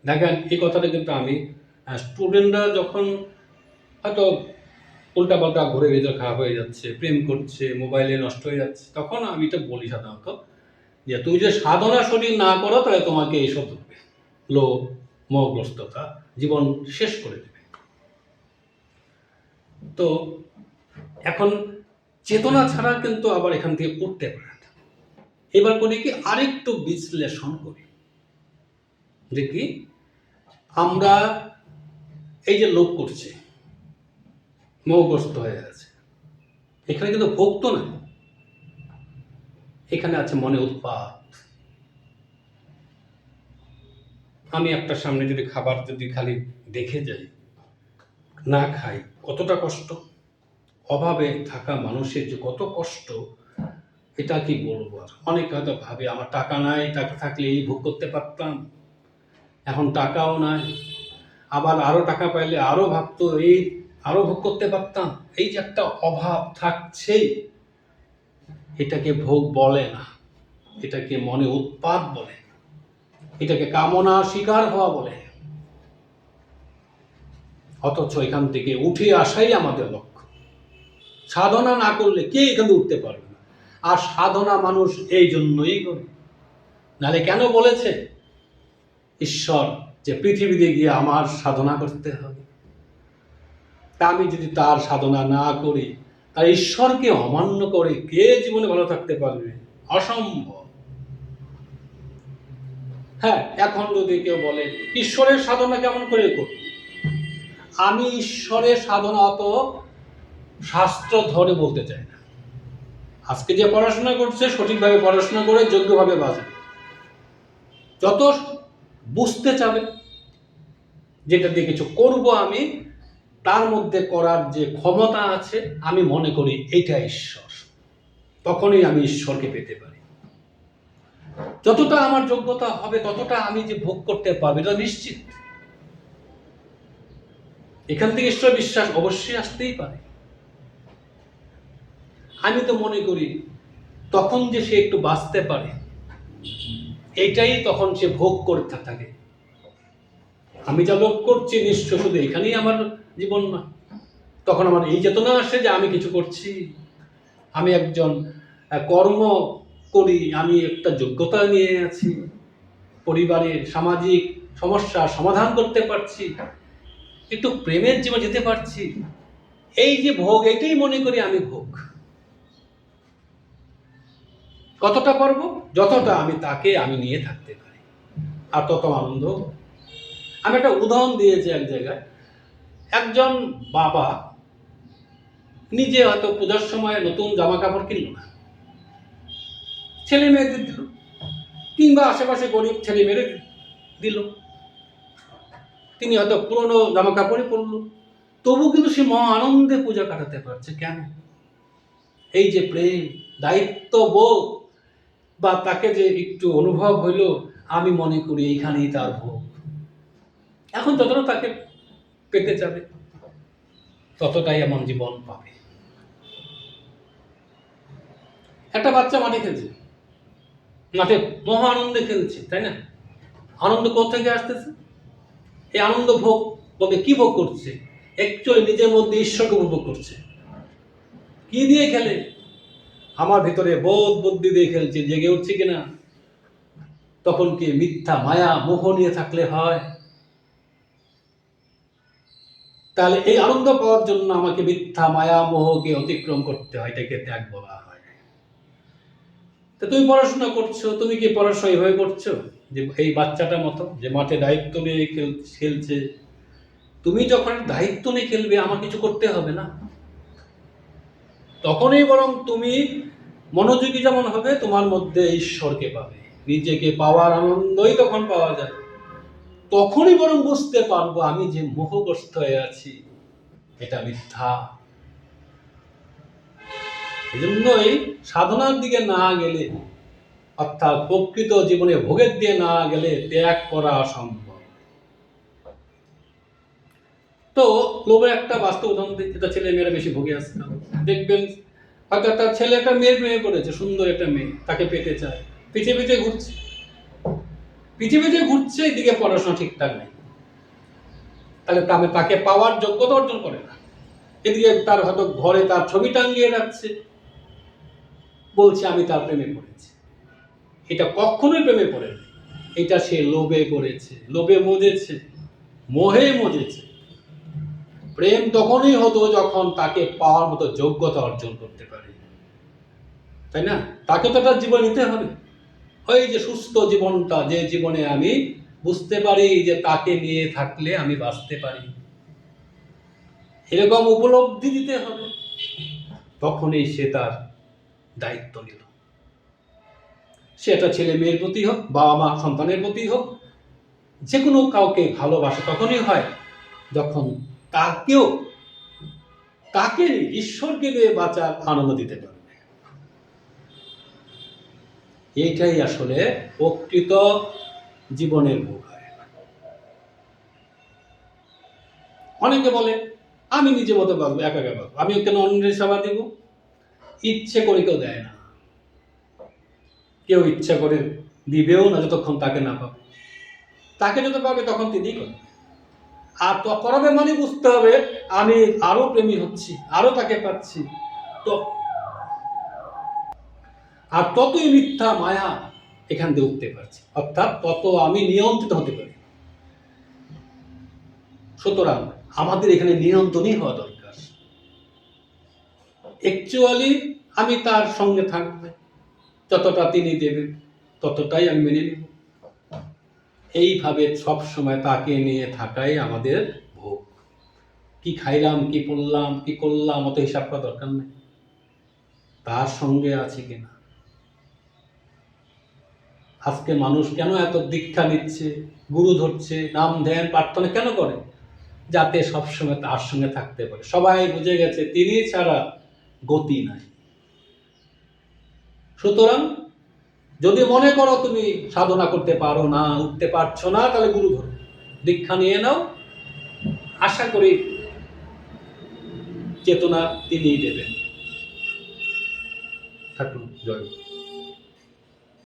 দেখেন এই কথাটা কিন্তু আমি স্টুডেন্টরা যখন হয়তো উল্টাপাল্টা ঘুরে রেজাল্ট খারাপ হয়ে যাচ্ছে, প্রেম করছে, মোবাইলে নষ্ট হয়ে যাচ্ছে, তখন আমি এটা বলি সাধারণত যে তুমি যদি সাধনা শরীর না করো তাহলে তোমাকে এইসব ধরবে, লোভ, মোহগ্রস্ততা জীবন শেষ করে দেবে। তো এখন চেতনা ছাড়া কিন্তু আবার এখান থেকে উঠতে পারে না। এবার করি কি আরেকটু বিশ্লেষণ করি, দেখি আমরা এই যে লোভ করছি, মোহগ্রস্ত হয়ে আছে, এখানে কিন্তু ভোগ তো না, এখানে আছে মনে উৎপাত। আমি একটা সামনে যদি খাবার যদি খালি দেখে যাই, না খাই, কতটা কষ্ট, অভাবে থাকা মানুষের যে কত কষ্ট, এটা কি বলবো। আর অনেকে হয়তো ভাবে আমার টাকা নাই, টাকা থাকলে এই ভোগ করতে পারতাম, এখন টাকাও নাই, আবার আরো টাকা পাইলে আরো ভাবতো এই আরো ভোগ করতে পারতাম। এই যে একটা অভাব থাকছেই, এটাকে ভোগ বলে না, এটাকে মনে উৎপাত বলে, এটাকে কামনা শিকার হওয়া বলে। অথচ এখান থেকে উঠে আসাই আমাদের লক্ষ্য। সাধনা না করলে কে এখানে উঠতে পারবে না। আর সাধনা মানুষ এই জন্যই করে, নাহলে কেন বলেছে ঈশ্বর যে পৃথিবীতে গিয়ে আমার সাধনা করতে হবে। তা আমি যদি তার সাধনা না করি, তার ঈশ্বরকে অমান্য করে কে জীবনে ভালো থাকতে পারবে? অসম্ভব। হ্যাঁ, এখন যদি কেউ বলে ঈশ্বরের সাধনা কেমন করে করব, আমি ঈশ্বরের সাধনা অত শাস্ত্র ধরে বলতে চাই না। আজকে যে পড়াশোনা করছে সঠিকভাবে পড়াশোনা করে যোগ্যভাবে বাঁচবে, যত বুঝতে চাবে, যেটা দিয়ে কিছু করব আমি, তার মধ্যে করার যে ক্ষমতা আছে, আমি মনে করি এইটা ঈশ্বর, তখনই আমি ঈশ্বরকে পেতে পারি। যতটা আমার যোগ্যতা হবে ততটা আমি যে ভোগ করতে পারবো এটা নিশ্চিত। এখান থেকে ঈশ্বর বিশ্বাস অবশ্যই আসতেই পারে। আমি তো মনে করি তখন যে সে একটু বাঁচতে পারে, এইটাই তখন সে ভোগ করতে থাকে। আমি যা লোভ করছি নিশ্চয় শুধু এখানেই আমার জীবন না, তখন আমার এই চেতনা আসে যে আমি কিছু করছি, আমি একজন কর্ম করি, আমি একটা যোগ্যতা নিয়ে আছি, পরিবারের সামাজিক সমস্যা সমাধান করতে পারছি, একটু প্রেমের জীবন যেতে পারছি। এই যে ভোগ, এটাই মনে করি আমি ভোগ। কতটা পারবো? যতটা আমি তাকে আমি নিয়ে থাকতে পারি, আর তত আনন্দ। আমি একটা উদাহরণ দিয়েছি এক জায়গায়, একজন বাবা নিজে হয়তো পূজার সময় নতুন জামা কাপড় কিনল না, ছেলে মেয়েদের দিল, কিংবা আশেপাশে গরিব ছেলে মেয়েদের দিল, তিনি হয়তো পুরনো জামা কাপড়ই পরল, তবু কিন্তু সে মহা আনন্দে পূজা কাটাতে পারছে। কেন? এই যে প্রেম, দায়িত্ব বোধ, বা তাকে যে একটু অনুভব হইল, আমি মনে করি এইখানেই তার ভোগ। এখন যতটা তাকে পেতে যাবে ততটাই এমন জীবন পাবে। একটা বাচ্চা মাঠে খেলছে, মাঠে মহা আনন্দে খেলছে, তাই না? আনন্দ কোথেকে আসতেছে? এই আনন্দ ভোগ বলতে কি ভোগ করছে? অ্যাকচুয়ালি নিজের মধ্যে ঈশ্বরকে উপভোগ করছে। কি দিয়ে খেলে? আমার ভিতরে বোধ বুদ্ধি দিয়ে খেলছে, জেগে উঠছে কিনা। তখন কি মিথ্যা মায়া মোহ নিয়ে থাকলে হয়? তাহলে এই আনন্দ পাওয়ার জন্য আমাকে মিথ্যা মায়া মোহকে অতিক্রম করতে হয়, এটাকে ত্যাগ বলা হয়। তো তুমি পড়াশোনা করছো, তুমি কি পড়াশোনা এইভাবে করছো যে এই বাচ্চাটার মতো যে মাঠে দায়িত্ব নিয়ে খেলছে? তুমি যখন দায়িত্ব নিয়ে খেলবে, আমার কিছু করতে হবে না, তখনই বরং তুমি মনোযোগী যেমন হবে, তোমার মধ্যে ঈশ্বরকে পাবে, নিজেকে পাওয়ার আনন্দই তখন পাওয়া যায়। তখনই বরং বুঝতে পারবো আমি যে মোহগ্রস্ত হয়ে আছি, এটা মিথ্যা। এজন্যই সাধনার দিকে না গেলে, অর্থাৎ প্রকৃত জীবনে ভোগের দিয়ে না গেলে ত্যাগ করা অসম্ভব। তো লোভের একটা বাস্তব উদাহরণ দিই, যেটা ছেলে মেয়েরা বেশি ভোগে আসছে। দেখবেন হয়তো একটা ছেলে একটা মেয়ের প্রেমে পড়েছে, সুন্দর একটা মেয়ে, তাকে পেতে চায়, পিছিয়ে পিছিয়ে ঘুরছে, পৃথিবীতে ঘুরছে, এদিকে পড়াশোনা ঠিকঠাক নেই, তাহলে তাকে পাওয়ার যোগ্যতা অর্জন করে না। এদিকে তার হয়তো ঘরে তার ছবি টাঙ্গিয়ে রাখছে, বলছে আমি তার প্রেমে পড়েছি। এটা কখনোই প্রেমে পড়েনি, এটা সে লোভে পড়েছে, লোভে মজেছে, মোহে মজেছে। প্রেম তখনই হতো যখন তাকে পাওয়ার মতো যোগ্যতা অর্জন করতে পারে, তাই না? তাকে তো তার জীবন নিতে হবে। ওই যে সুস্থ জীবনটা, যে জীবনে আমি বুঝতে পারি যে তাকে নিয়ে থাকলে আমি বাঁচতে পারি, এরকম উপলব্ধি দিতে হবে, তখনই সে তার দায়িত্ব নিল। সেটা ছেলে মেয়ের প্রতি হোক, বাবা মা সন্তানের প্রতি হোক, যে কোনো কাউকে ভালোবাসা তখনই হয় যখন তাকে ঈশ্বরকে দিয়ে বাঁচার আনন্দ দিতে পারবে। এইটাই আসলে প্রকৃত জীবনের বোঝায়। অনেকে বলে আমি নিজের মতো বাঁচবো, একা একা বাঁচবো, আমি কেন অন্যের সেবা দিব? ইচ্ছে করে কেউ দেয় না, কেউ ইচ্ছা করে দিবেও না যতক্ষণ তাকে না পাবে। তাকে যত পাবে তখন তিনি করবে। আর তো করাবে মানে বুঝতে হবে আমি আরো প্রেমী হচ্ছি, আরো তাকে পাচ্ছি, তো আর ততই মিথ্যা মায়া এখান দিয়ে উঠতে পারছি, অর্থাৎ তত আমি নিয়ন্ত্রিত হতে পারি। সুতরাং আমাদের এখানে নিয়ন্ত্রণই হওয়া দরকার। অ্যাকচুয়ালি আমি তার সঙ্গে থাকবে, যতটা তিনি দেবেন ততটাই আমি মেনে নেব। এইভাবে সব সময় তাকে নিয়ে থাকাই আমাদের ভোগ। কি খাইলাম, কি পড়লাম, কি করলাম, অত হিসাব করা দরকার নেই, তার সঙ্গে আছে কিনা। আজকে মানুষ কেন এত দীক্ষা নিচ্ছে, গুরু ধরছে, নাম ধ্যান প্রার্থনা কেন করে? যাতে সবসময় তার সঙ্গে থাকতে পারে। সবাই বুঝে গেছে তিনি ছাড়া গতি নাই। সুতরাং যদি মনে করো তুমি সাধনা করতে পারো না, উঠতে পারছো না, তাহলে গুরু ধরো, দীক্ষা নিয়ে নাও, আশা করি চেতনা তিনিই দেবেন। থাকুন, জয়।